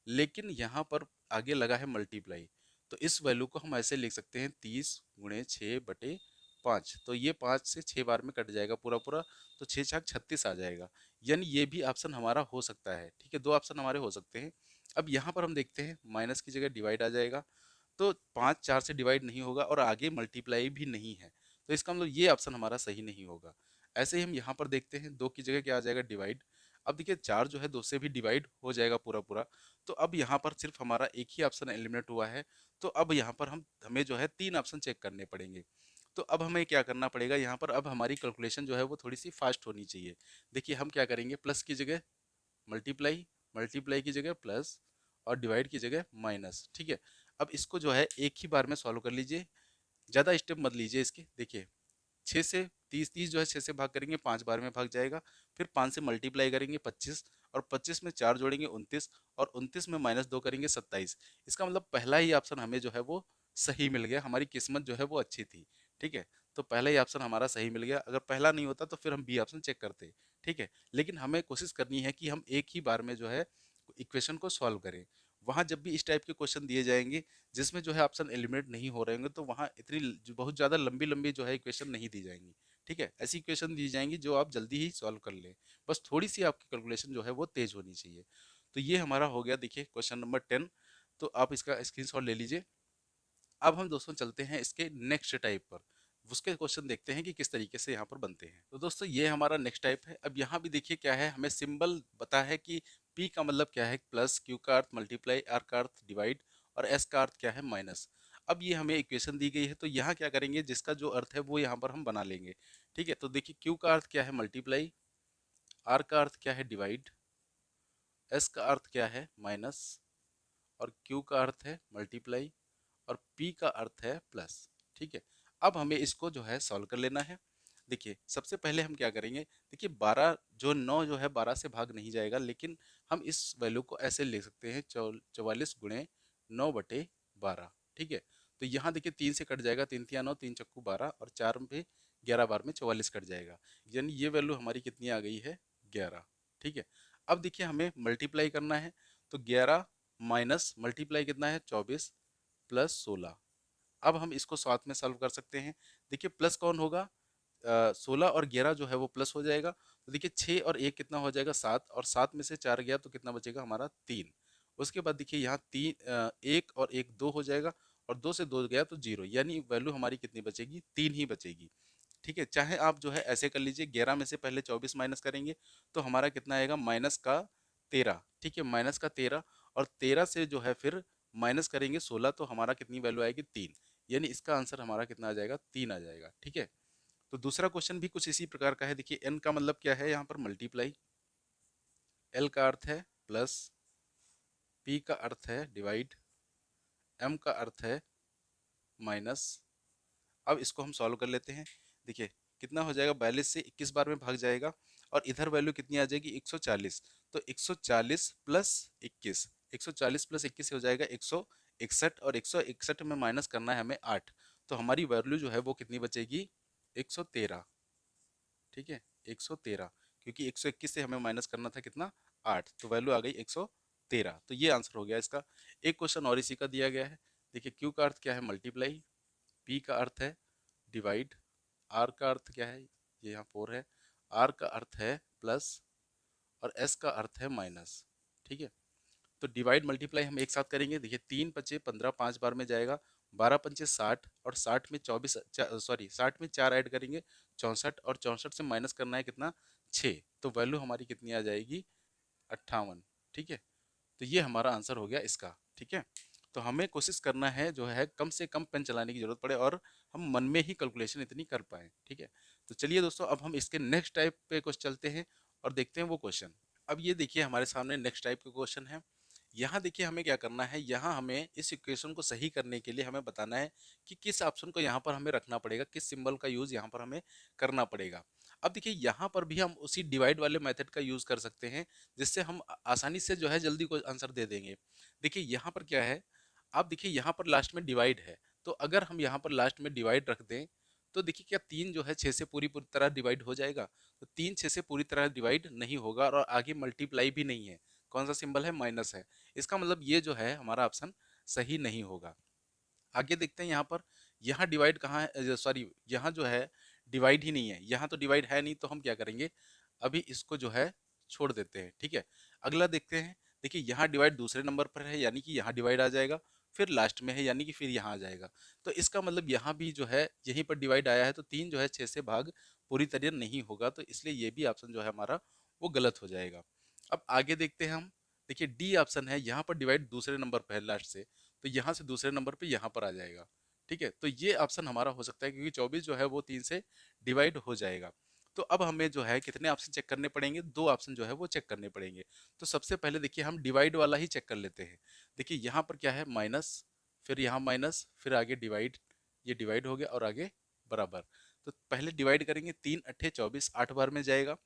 लेकिन यहाँ पर आगे लगा है मल्टीप्लाई, तो इस वैल्यू को हम ऐसे लिख सकते हैं, 30 × 6/5, तो ये 5 से 6 बार में कट जाएगा पूरा पूरा, तो 6×6 = 36 आ जाएगा, यानी ये भी ऑप्शन हमारा हो सकता है। ठीक है, दो ऑप्शन हमारे हो सकते हैं। अब यहाँ पर हम देखते हैं माइनस की जगह डिवाइड आ जाएगा, तो 5 4 से डिवाइड नहीं होगा, और आगे मल्टीप्लाई भी नहीं है, तो इसका मतलब ये ऑप्शन हमारा सही नहीं होगा। ऐसे ही हम यहाँ पर देखते हैं, 2 की जगह क्या आ जाएगा, डिवाइड। अब देखिए 4 जो है 2 से भी डिवाइड हो जाएगा पूरा पूरा, तो अब यहाँ पर सिर्फ हमारा एक ही ऑप्शन एलिमिनेट हुआ है। तो अब यहाँ पर हमें जो है 3 ऑप्शन चेक करने पड़ेंगे। तो अब हमें क्या करना पड़ेगा, यहाँ पर अब हमारी कैलकुलेशन जो है वो थोड़ी सी फास्ट होनी चाहिए। देखिए हम क्या करेंगे, प्लस की जगह मल्टीप्लाई, मल्टीप्लाई की जगह प्लस, और डिवाइड की जगह माइनस। ठीक है, अब इसको जो है एक ही बार में सॉल्व कर लीजिए, ज़्यादा स्टेप मत लीजिए इसके। देखिए 6 से 30, 30 जो है 6 से भाग करेंगे 5 बार में भाग जाएगा, फिर 5 से मल्टीप्लाई करेंगे 25, और 25 में 4 जोड़ेंगे 29, और 29 में -2 करेंगे 27। इसका मतलब पहला ही ऑप्शन हमें जो है वो सही मिल गया, हमारी किस्मत जो है वो अच्छी थी। ठीक है, तो पहला ही ऑप्शन हमारा सही मिल गया, अगर पहला नहीं होता तो फिर हम बी ऑप्शन चेक करते। ठीक है, लेकिन हमें कोशिश करनी है कि हम एक ही बार में जो है इक्वेशन को सॉल्व करें। वहाँ जब भी इस टाइप के क्वेश्चन दिए जाएंगे जिसमें जो है ऑप्शन एलिमिनेट नहीं हो रहे होंगे, तो वहाँ इतनी बहुत ज़्यादा लंबी लंबी जो है इक्वेशन नहीं दी जाएंगी। ठीक है, ऐसी इक्वेशन दी जाएंगी जो आप जल्दी ही सॉल्व कर लें, बस थोड़ी सी आपकी कैलकुलेशन जो है वो तेज होनी चाहिए। तो ये हमारा हो गया देखिए क्वेश्चन नंबर 10। तो आप इसका स्क्रीनशॉट ले लीजिए। अब हम दोस्तों चलते हैं इसके नेक्स्ट टाइप पर, उसके क्वेश्चन देखते हैं कि किस तरीके से यहाँ पर बनते हैं। तो दोस्तों ये हमारा नेक्स्ट टाइप है। अब यहाँ भी देखिए क्या है, हमें सिंबल पता है कि P का मतलब क्या है प्लस, Q का अर्थ मल्टीप्लाई, R का अर्थ डिवाइड और S का अर्थ क्या है माइनस। अब ये हमें इक्वेशन दी गई है, तो यहाँ क्या करेंगे, जिसका जो अर्थ है वो यहाँ पर हम बना लेंगे। ठीक है, तो देखिए Q का अर्थ क्या है मल्टीप्लाई, R का अर्थ क्या है डिवाइड, S का अर्थ क्या है माइनस और Q का अर्थ है मल्टीप्लाई और P का अर्थ है प्लस। ठीक है, अब हमें इसको जो है सॉल्व कर लेना है। देखिए सबसे पहले हम क्या करेंगे, देखिए 12 जो 9 जो है 12 से भाग नहीं जाएगा, लेकिन हम इस वैल्यू को ऐसे ले सकते हैं 44 गुणे 9/12। ठीक है, तो यहाँ देखिए 3 से कट जाएगा, 3 तिया 9, 3 चक्कू 12 और 4 पे 11 बार में 44 कट जाएगा, यानी ये वैल्यू हमारी कितनी आ गई है 11। ठीक है, अब देखिए हमें मल्टीप्लाई करना है, तो 11 माइनस मल्टीप्लाई कितना है 24 प्लस 16। अब हम इसको साथ में सॉल्व कर सकते हैं। देखिए प्लस कौन होगा, 16 और 11 जो है वो प्लस हो जाएगा, तो देखिए 6 और 1 कितना हो जाएगा 7, और 7 में से 4 गया तो कितना बचेगा हमारा 3। उसके बाद देखिए यहाँ 1 और 1 2 हो जाएगा, और 2 से 2 गया तो 0, यानी वैल्यू हमारी कितनी बचेगी 3 ही बचेगी। ठीक है, चाहे आप जो है ऐसे कर लीजिए, 11 में से पहले 24 माइनस करेंगे तो हमारा कितना आएगा माइनस का 13। ठीक है, माइनस का 13, और 13 से जो है फिर माइनस करेंगे 16, तो हमारा कितनी वैल्यू आएगी 3, यानी इसका आंसर हमारा कितना आ जाएगा 3 आ जाएगा। ठीक है, तो दूसरा क्वेश्चन भी कुछ इसी प्रकार का है। देखिए n का मतलब क्या है यहाँ पर मल्टीप्लाई, l का अर्थ है प्लस, p का अर्थ है डिवाइड, m का अर्थ है माइनस। अब इसको हम सॉल्व कर लेते हैं। देखिए कितना हो जाएगा, 42 से 21 बार में भाग जाएगा, और इधर वैल्यू कितनी आ जाएगी 140, तो 140 प्लस 21, 140 प्लस 21 हो जाएगा 161, और 161 में माइनस करना है हमें 8, तो हमारी वैल्यू जो है वो कितनी बचेगी 113। ठीक है, 113, क्योंकि 121 से हमें माइनस करना था कितना 8, तो वैल्यू आ गई 113, तो ये आंसर हो गया इसका। एक क्वेश्चन और इसी का दिया गया है। देखिए क्यू का अर्थ क्या है मल्टीप्लाई, पी का अर्थ है डिवाइड, आर का अर्थ क्या है, ये यहाँ 4 है, आर का अर्थ है प्लस और एस का अर्थ है माइनस। ठीक है, तो डिवाइड मल्टीप्लाई हम एक साथ करेंगे। देखिए 3 पचे 15 5 बार में जाएगा, 12 पंचे 60, और 60 में 24 सॉरी 60 में 4 ऐड करेंगे 64, और 64 से माइनस करना है कितना 6, तो वैल्यू हमारी कितनी आ जाएगी 58। ठीक है, तो ये हमारा आंसर हो गया इसका। ठीक है, तो हमें कोशिश करना है जो है कम से कम पेन चलाने की जरूरत पड़े, और हम मन में ही कैलकुलेशन इतनी कर पाए। ठीक है, तो चलिए दोस्तों अब हम इसके नेक्स्ट टाइप पे कुछ चलते हैं और देखते हैं वो क्वेश्चन। अब ये देखिए हमारे सामने नेक्स्ट टाइप का क्वेश्चन है। यहाँ देखिए हमें क्या करना है, यहाँ हमें इस इक्वेशन को सही करने के लिए हमें बताना है कि किस ऑप्शन को यहाँ पर हमें रखना पड़ेगा, किस सिंबल का यूज यहाँ पर हमें करना पड़ेगा। अब देखिए यहाँ पर भी हम उसी डिवाइड वाले मेथड का यूज कर सकते हैं, जिससे हम आसानी से जो है जल्दी को आंसर दे देंगे। देखिए यहाँ पर क्या है, आप देखिए यहाँ पर लास्ट में डिवाइड है, तो अगर हम यहाँ पर लास्ट में डिवाइड रख दें तो देखिए क्या 3 जो है 6 से पूरी पूरी तरह डिवाइड हो जाएगा, तो 3 6 से पूरी तरह डिवाइड नहीं होगा, और आगे मल्टीप्लाई भी नहीं है। कौन सा सिंबल है माइनस है, इसका मतलब ये जो है हमारा ऑप्शन सही नहीं होगा। आगे देखते हैं यहाँ पर, यहाँ डिवाइड कहाँ है, सॉरी यहाँ जो है डिवाइड ही नहीं है, यहाँ तो डिवाइड है नहीं, तो हम क्या करेंगे अभी इसको जो है छोड़ देते हैं। ठीक है, अगला देखते हैं। देखिए यहाँ डिवाइड दूसरे नंबर पर है, यानी कि यहाँ डिवाइड आ जाएगा, फिर लास्ट में है यानी कि फिर यहाँ आ जाएगा, तो इसका मतलब यहाँ भी जो है यहीं पर डिवाइड आया है, तो 3 जो है 6 से भाग पूरी तरह नहीं होगा, तो इसलिए ये भी ऑप्शन जो है हमारा वो गलत हो जाएगा। अब आगे देखते हैं हम। देखिए डी ऑप्शन है, यहाँ पर डिवाइड दूसरे नंबर पर है लास्ट से, तो यहाँ से दूसरे नंबर पे यहाँ पर आ जाएगा। ठीक है, तो ये ऑप्शन हमारा हो सकता है, क्योंकि 24 जो है वो 3 से डिवाइड हो जाएगा। तो अब हमें जो है कितने ऑप्शन चेक करने पड़ेंगे, 2 ऑप्शन जो है वो चेक करने पड़ेंगे। तो सबसे पहले देखिए हम डिवाइड वाला ही चेक कर लेते हैं। देखिए यहाँ पर क्या है माइनस, फिर यहाँ माइनस, फिर आगे डिवाइड, ये डिवाइड हो गया और आगे बराबर। तो पहले डिवाइड करेंगे, 3 अट्ठे 24 8 बार में जाएगा,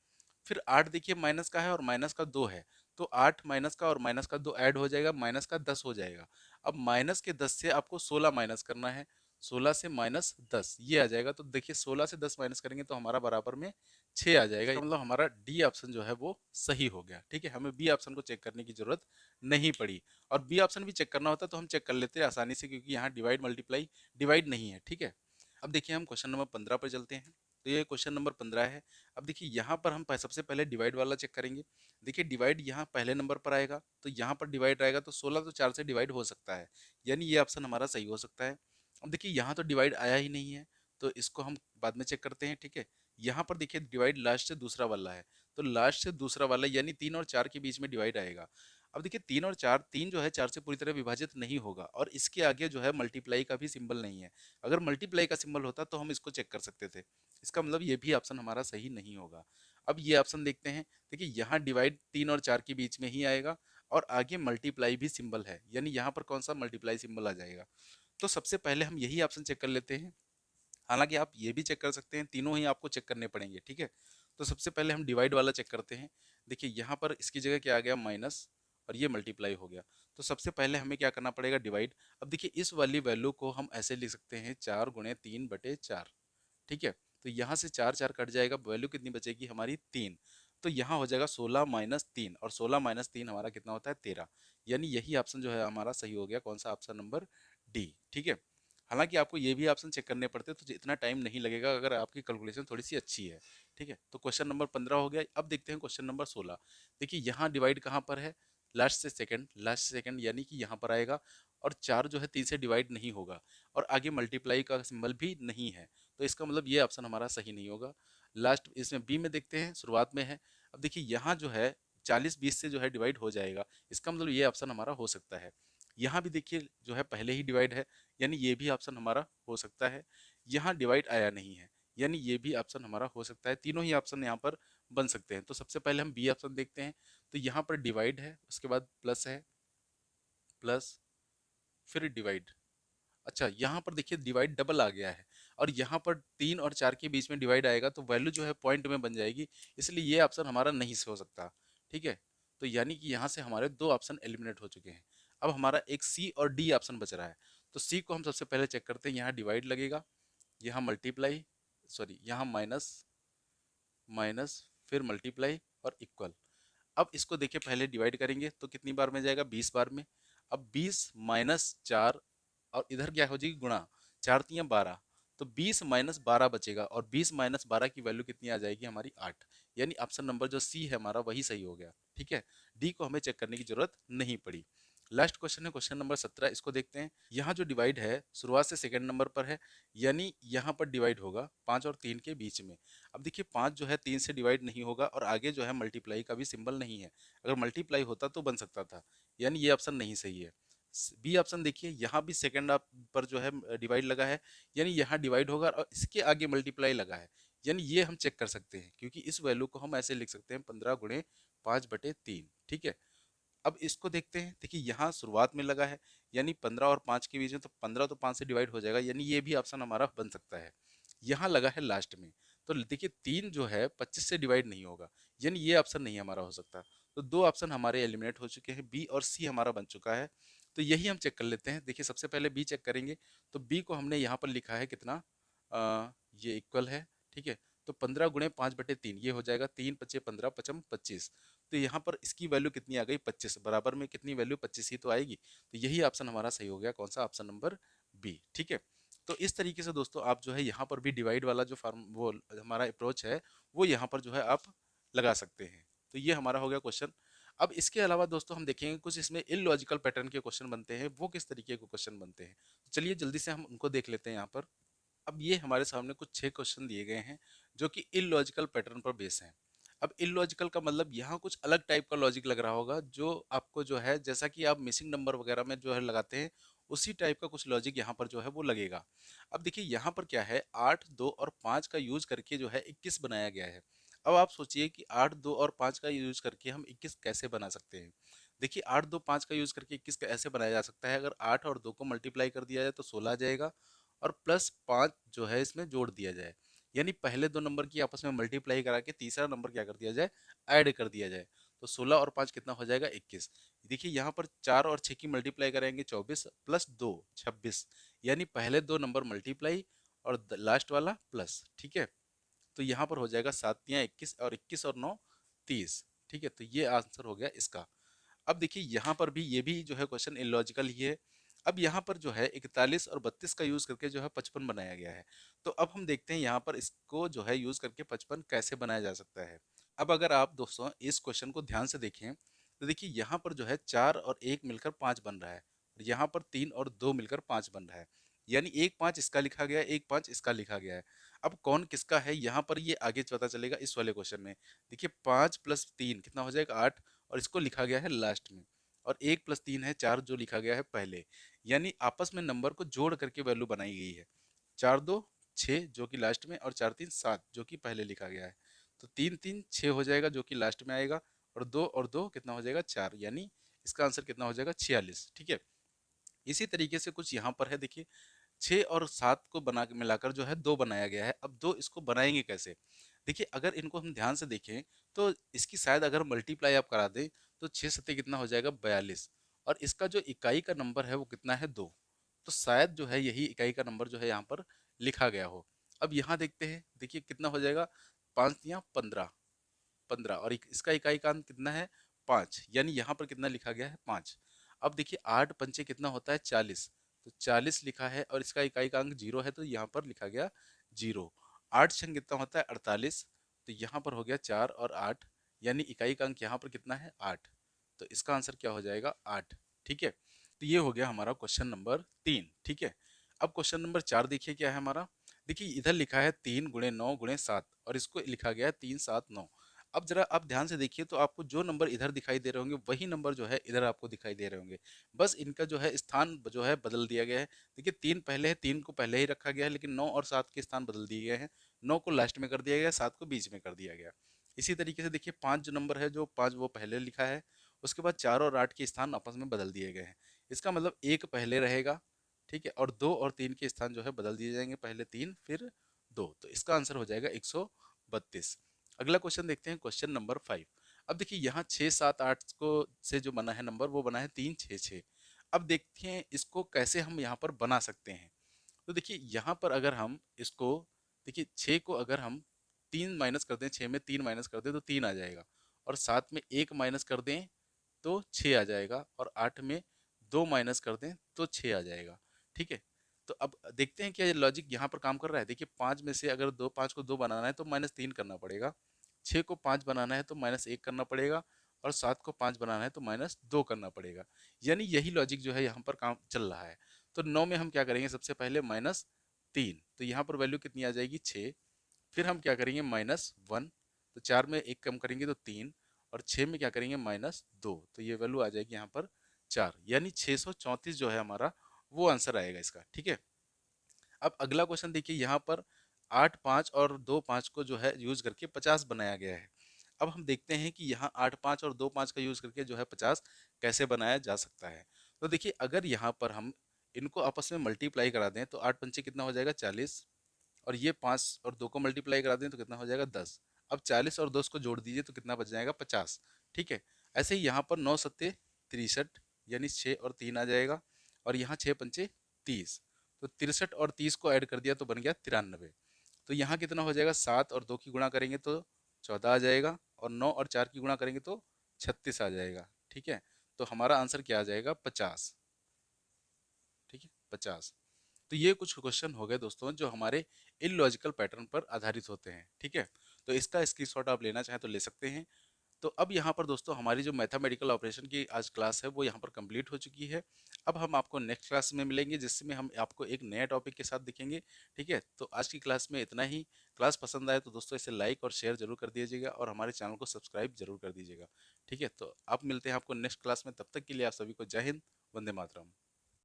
फिर 8 देखिए माइनस का है और माइनस का 2 है, तो 8 माइनस का और माइनस का 2 ऐड हो जाएगा, माइनस का 10 हो जाएगा। अब माइनस के 10 से आपको 16 माइनस करना है, 16 से माइनस 10 ये आ जाएगा, तो देखिए 16 से 10 माइनस करेंगे तो हमारा बराबर में 6 आ जाएगा, मतलब हमारा डी ऑप्शन जो है वो सही हो गया। ठीक है, हमें बी ऑप्शन को चेक करने की जरूरत नहीं पड़ी, और बी ऑप्शन भी चेक करना होता तो हम चेक कर लेते हैं आसानी से, क्योंकि यहाँ डिवाइड मल्टीप्लाई डिवाइड नहीं है। ठीक है, अब देखिए हम क्वेश्चन नंबर 15 पर चलते हैं। तो ये क्वेश्चन नंबर 15 है। अब देखिए यहाँ पर हम सबसे पहले डिवाइड वाला चेक करेंगे। देखिए डिवाइड यहाँ पहले नंबर पर आएगा, तो यहाँ पर डिवाइड आएगा तो 16 तो 4 से डिवाइड हो सकता है, यानी ये ऑप्शन हमारा सही हो सकता है। अब देखिए यहाँ तो डिवाइड आया ही नहीं है, तो इसको हम बाद में चेक करते हैं, ठीक है। यहाँ पर देखिए डिवाइड लास्ट से दूसरा वाला है, तो लास्ट से दूसरा वाला यानी 3 और 4 के बीच में डिवाइड आएगा। अब देखिए 3 और 4, 3 जो है 4 से पूरी तरह विभाजित नहीं होगा, और इसके आगे जो है मल्टीप्लाई का भी सिंबल नहीं है। अगर मल्टीप्लाई का सिंबल होता तो हम इसको चेक कर सकते थे, इसका मतलब ये भी ऑप्शन हमारा सही नहीं होगा। अब ये ऑप्शन देखते हैं। देखिए यहाँ डिवाइड 3 और 4 के बीच में ही आएगा, और आगे मल्टीप्लाई भी सिंबल है, यानी यहाँ पर कौन सा मल्टीप्लाई सिंबल आ जाएगा। तो सबसे पहले हम यही ऑप्शन चेक कर लेते हैं। हालांकि आप ये भी चेक कर सकते हैं, तीनों ही आपको चेक करने पड़ेंगे, ठीक है। तो सबसे पहले हम डिवाइड वाला चेक करते हैं। देखिए यहाँ पर इसकी जगह क्या आ गया, माइनस, और ये मल्टीप्लाई हो गया। तो सबसे पहले हमें क्या करना पड़ेगा, डिवाइड। अब देखिए इस वाली वैल्यू को हम ऐसे लिख सकते हैं, 4 × 3/4, ठीक है। तो यहाँ से 4 कट जाएगा, वैल्यू कितनी बचेगी हमारी, 3। तो यहाँ हो जाएगा 16 - 3, और 16 - 3 हमारा कितना होता है, 13। यानी यही ऑप्शन जो है हमारा सही हो गया, कौन सा, ऑप्शन नंबर डी, ठीक है। हालांकि आपको ये भी ऑप्शन चेक करने पड़ते, तो इतना टाइम नहीं लगेगा अगर आपकी कैलकुलेशन थोड़ी सी अच्छी है, ठीक है। तो क्वेश्चन नंबर 15 हो गया। अब देखते हैं क्वेश्चन नंबर 16। देखिए यहाँ डिवाइड कहाँ पर है, लास्ट से सेकंड, लास्ट से सेकंड यानी कि यहाँ पर आएगा, और 4 जो है 3 से डिवाइड नहीं होगा, और आगे मल्टीप्लाई का सिंबल भी नहीं है, तो इसका मतलब ये ऑप्शन हमारा सही नहीं होगा। लास्ट इसमें बी में देखते हैं, शुरुआत में है। अब देखिए यहाँ जो है 40 20 से जो है डिवाइड हो जाएगा, इसका मतलब ये ऑप्शन हमारा हो सकता है। यहाँ भी देखिए जो है पहले ही डिवाइड है, यानी ये भी ऑप्शन हमारा हो सकता है। यहाँ डिवाइड आया नहीं है, यानी ये भी ऑप्शन हमारा हो सकता है। तीनों ही ऑप्शन यहाँ पर बन सकते हैं। तो सबसे पहले हम बी ऑप्शन देखते हैं। तो यहाँ पर डिवाइड है, उसके बाद प्लस है, प्लस, फिर डिवाइड। अच्छा यहाँ पर देखिए डिवाइड डबल आ गया है, और यहाँ पर 3 और 4 के बीच में डिवाइड आएगा, तो वैल्यू जो है पॉइंट में बन जाएगी, इसलिए ये ऑप्शन हमारा नहीं से हो सकता, ठीक है। तो यानी कि यहाँ से हमारे 2 ऑप्शन एलिमिनेट हो चुके हैं। अब हमारा एक सी और डी ऑप्शन बच रहा है। तो सी को हम सबसे पहले चेक करते हैं। यहाँ डिवाइड लगेगा, यहाँ मल्टीप्लाई, सॉरी यहाँ माइनस, माइनस, फिर मल्टीप्लाई, और इक्वल। अब इसको देखिए पहले डिवाइड करेंगे तो कितनी बार में जाएगा, 20 बार में। अब 20 - 4, और इधर क्या हो जाएगी, गुणा, 4 × 3 = 12। तो 20 - 12 बचेगा, और 20 - 12 की वैल्यू कितनी आ जाएगी हमारी, 8। यानी ऑप्शन नंबर जो सी है हमारा वही सही हो गया, ठीक है। डी को हमें चेक करने की जरूरत नहीं पड़ी। लास्ट क्वेश्चन है क्वेश्चन नंबर 17, इसको देखते हैं। यहाँ जो डिवाइड है शुरुआत से सेकंड नंबर पर है, यानी यहाँ पर डिवाइड होगा 5 और 3 के बीच में। अब देखिए 5 जो है 3 से डिवाइड नहीं होगा, और आगे जो है मल्टीप्लाई का भी सिंबल नहीं है। अगर मल्टीप्लाई होता तो बन सकता था, यानी ये ऑप्शन नहीं सही है। बी ऑप्शन देखिए, यहाँ भी सेकंड पर जो है डिवाइड लगा है, यानी यहाँ डिवाइड होगा और इसके आगे मल्टीप्लाई लगा है, यानी ये हम चेक कर सकते हैं, क्योंकि इस वैल्यू को हम ऐसे लिख सकते हैं, 15 × 5/3, ठीक है। अब इसको देखते हैं। देखिए यहाँ शुरुआत में लगा है, यानी 15 और 5 के बीच में, तो 15 तो 5 से डिवाइड हो जाएगा, यानी ये भी ऑप्शन हमारा बन सकता है। यहाँ लगा है लास्ट में, तो देखिए 3 जो है 25 से डिवाइड नहीं होगा, यानी ये ऑप्शन नहीं हमारा हो सकता। तो 2 ऑप्शन हमारे एलिमिनेट हो चुके हैं, बी और सी हमारा बन चुका है। तो यही हम चेक कर लेते हैं। देखिए सबसे पहले बी चेक करेंगे। तो बी को हमने यहाँ पर लिखा है कितना, ये इक्वल है, ठीक है। तो 15 × 5/3 ये हो जाएगा, 3 × 5 = 15, 5 × 25। तो यहाँ पर इसकी वैल्यू कितनी आ गई, 25। बराबर में कितनी वैल्यू, 25 ही तो आएगी। तो यही ऑप्शन हमारा सही हो गया, कौन सा, ऑप्शन नंबर बी, ठीक है। तो इस तरीके से दोस्तों आप जो है यहाँ पर भी डिवाइड वाला जो फार्म, वो हमारा अप्रोच है, वो यहाँ पर जो है आप लगा सकते हैं। तो ये हमारा हो गया क्वेश्चन। अब इसके अलावा दोस्तों हम देखेंगे कुछ इसमें इलॉजिकल पैटर्न के क्वेश्चन बनते हैं, वो किस तरीके के क्वेश्चन बनते हैं। तो चलिए जल्दी से हम उनको देख लेते हैं यहाँ पर। अब ये हमारे सामने कुछ 6 क्वेश्चन दिए गए हैं, जो कि इलॉजिकल पैटर्न पर बेस हैं। अब इलॉजिकल का मतलब यहाँ कुछ अलग टाइप का लॉजिक लग रहा होगा, जो आपको जो है, जैसा कि आप मिसिंग नंबर वगैरह में जो है लगाते हैं, उसी टाइप का कुछ लॉजिक यहाँ पर जो है वो लगेगा। अब देखिए यहाँ पर क्या है, 8 2 और 5 का यूज करके जो है 21 बनाया गया है। अब आप सोचिए कि 8 2 और 5 का यूज करके हम 21 कैसे बना सकते हैं। देखिए 8 2 5 का यूज करके 21 ऐसे बनाया जा सकता है, अगर 8 और 2 को मल्टीप्लाई कर दिया जाए तो 16 आ जाएगा, और प्लस 5 जो है इसमें जोड़ दिया जाए, यानी पहले दो नंबर की आपस में मल्टीप्लाई करा के तीसरा नंबर क्या कर दिया जाए, ऐड कर दिया जाए। तो 16 और 5 कितना हो जाएगा, 21। देखिए यहाँ पर 4 और 6 की मल्टीप्लाई करेंगे 24, प्लस 2 26, यानी पहले दो नंबर मल्टीप्लाई और लास्ट वाला प्लस, ठीक है। तो यहाँ पर हो जाएगा 7 × 3 = 21, और 21 और 9 30, ठीक है। तो ये आंसर हो गया इसका। अब देखिए यहाँ पर भी ये भी जो है क्वेश्चन इलॉजिकल ही है। अब यहाँ पर जो है 41 और 32 का यूज करके जो है 55 बनाया गया है। तो अब हम देखते हैं यहाँ पर इसको जो है यूज करके 55 कैसे बनाया जा सकता है। अब अगर आप दोस्तों इस क्वेश्चन को ध्यान से देखें तो देखिए यहाँ पर जो है 4 और 1 मिलकर 5 बन रहा है, और यहाँ पर 3 और 2 मिलकर 5 बन रहा है। यानी 1 5 इसका लिखा गया है, 1 5 इसका लिखा गया है। अब कौन किसका है यहाँ पर ये आगे पता चलेगा इस वाले क्वेश्चन में। देखिए 5 प्लस 3 कितना हो जाएगा 8, और इसको लिखा गया है लास्ट में। और 1 प्लस 3 है 4 जो लिखा गया है पहले। यानी आपस में नंबर को जोड़ करके वैल्यू बनाई गई है। 4 2 6 जो कि लास्ट में, और 4 3 7 जो कि पहले लिखा गया है। तो 3 3 6 हो जाएगा जो कि लास्ट में आएगा, और दो कितना हो जाएगा 4, यानी इसका आंसर कितना हो जाएगा 46। ठीक है। इसी तरीके से कुछ यहाँ पर है, देखिए 6 और 7 को बना के मिलाकर जो है 2 बनाया गया है। अब 2 इसको बनाएंगे कैसे? देखिए अगर इनको हम ध्यान से देखें तो इसकी शायद अगर मल्टीप्लाई आप करा दें तो 6 सत्ते कितना हो जाएगा 42, और इसका जो इकाई का नंबर है वो कितना है 2। तो शायद जो है यही इकाई का नंबर जो है यहाँ पर लिखा गया हो। अब यहाँ देखते हैं, देखिए कितना हो जाएगा 5 या 15, 15, और इसका इकाई का अंक कितना है 5, यानी यहाँ पर कितना लिखा गया है 5। अब देखिए 8 पंचे कितना होता है 40, तो 40 लिखा है, और इसका इकाई का अंक 0 है तो यहाँ पर लिखा गया 0। 8 छंग कितना होता है 48, तो यहाँ पर हो गया 4 और 8, यानी इकाई का अंक यहाँ पर कितना है 8। तो इसका आंसर क्या हो जाएगा 8। ठीक है। तो ये हो गया हमारा क्वेश्चन नंबर 3। ठीक है। अब क्वेश्चन नंबर 4 देखिए क्या है हमारा। देखिए इधर लिखा है 3 गुणे 9 गुणे 7, और इसको लिखा गया है 3 7 9। अब जरा आप ध्यान से देखिए तो आपको जो नंबर इधर दिखाई दे रहे होंगे वही नंबर जो है इधर आपको दिखाई दे रहे होंगे। बस इनका जो है स्थान जो है बदल दिया गया है। देखिए 3 पहले है, 3 को पहले ही रखा गया है, लेकिन 9 और 7 के स्थान बदल दिए गए हैं। 9 को लास्ट में कर दिया गया, 7 को बीच में कर दिया गया। इसी तरीके से देखिए 5 जो नंबर है, जो 5 वो पहले लिखा है, उसके बाद 4 और 8 के स्थान आपस में बदल दिए गए हैं। इसका मतलब 1 पहले रहेगा, ठीक है, और 2 और 3 के स्थान जो है बदल दिए जाएंगे, पहले 3 फिर 2। तो इसका आंसर हो जाएगा 132। अगला क्वेश्चन देखते हैं, क्वेश्चन नंबर 5। अब देखिए यहाँ 6 7 8 को से जो बना है नंबर वो बना है 3 6 6। अब देखते हैं इसको कैसे हम यहाँ पर बना सकते हैं। तो देखिए यहाँ पर अगर हम इसको, देखिए 6 को अगर हम 3 माइनस कर दें, 6 में 3 माइनस कर दें तो 3 आ जाएगा, और 7 में 1 माइनस कर दें तो 6 आ जाएगा, और 8 में 2 माइनस कर दें तो 6 आ जाएगा। ठीक है। तो अब देखते हैं क्या ये लॉजिक यहाँ पर काम कर रहा है। देखिए 5 में से अगर 5 को 2 बनाना है तो -3 करना पड़ेगा, 6 को 5 बनाना है तो -1 करना पड़ेगा, और 7 को 5 बनाना है तो -2 करना पड़ेगा। यानी यही लॉजिक जो है यहाँ पर काम चल रहा है। तो 9 में हम क्या करेंगे, सबसे पहले -3, तो यहाँ पर वैल्यू कितनी आ जाएगी 6। फिर हम क्या करेंगे -1, तो 4 में 1 कम करेंगे तो 3, और 6 में क्या करेंगे -2, तो ये वैल्यू आ जाएगी यहाँ पर 4, यानी 634 जो है हमारा वो आंसर आएगा इसका। ठीक है। अब अगला क्वेश्चन देखिए, यहाँ पर 8 5 और 2 5 को जो है यूज करके 50 बनाया गया है। अब हम देखते हैं कि यहाँ 8 5 और 2 5 का यूज करके जो है 50 कैसे बनाया जा सकता है। तो देखिए अगर यहाँ पर हम इनको आपस में मल्टीप्लाई करा दें तो 8 पंचे कितना हो जाएगा 40, और ये 5 और 2 को मल्टीप्लाई करा दें तो कितना हो जाएगा 10। अब 40 और 10 को जोड़ दीजिए तो कितना बच जाएगा 50। ठीक है। ऐसे ही यहाँ पर 9 सत्ते 63, यानी 6 और 3 आ जाएगा, और यहाँ 6 पंचे 30, तो 63 और 30 को ऐड कर दिया तो बन गया 93। तो यहाँ कितना हो जाएगा, 7 और 2 की गुणा करेंगे तो 14 आ जाएगा, और 9 और 4 की गुणा करेंगे तो 36 आ जाएगा। ठीक है। तो हमारा आंसर क्या आ जाएगा 50। ठीक है, 50। तो ये कुछ क्वेश्चन हो गए दोस्तों जो हमारे इलॉजिकल पैटर्न पर आधारित होते हैं। ठीक है। तो इसका स्क्रीनशॉट आप लेना चाहें तो ले सकते हैं। तो अब यहाँ पर दोस्तों हमारी जो मैथमेटिकल ऑपरेशन की आज क्लास है वो यहाँ पर कंप्लीट हो चुकी है। अब हम आपको नेक्स्ट क्लास में मिलेंगे जिसमें हम आपको एक नए टॉपिक के साथ दिखेंगे। ठीक है। तो आज की क्लास में इतना ही। क्लास पसंद आए तो दोस्तों इसे लाइक और शेयर जरूर कर दीजिएगा, और हमारे चैनल को सब्सक्राइब जरूर कर दीजिएगा। ठीक है। तो आप मिलते हैं आपको नेक्स्ट क्लास में, तब तक के लिए आप सभी को जय हिंद, वंदे मातरम।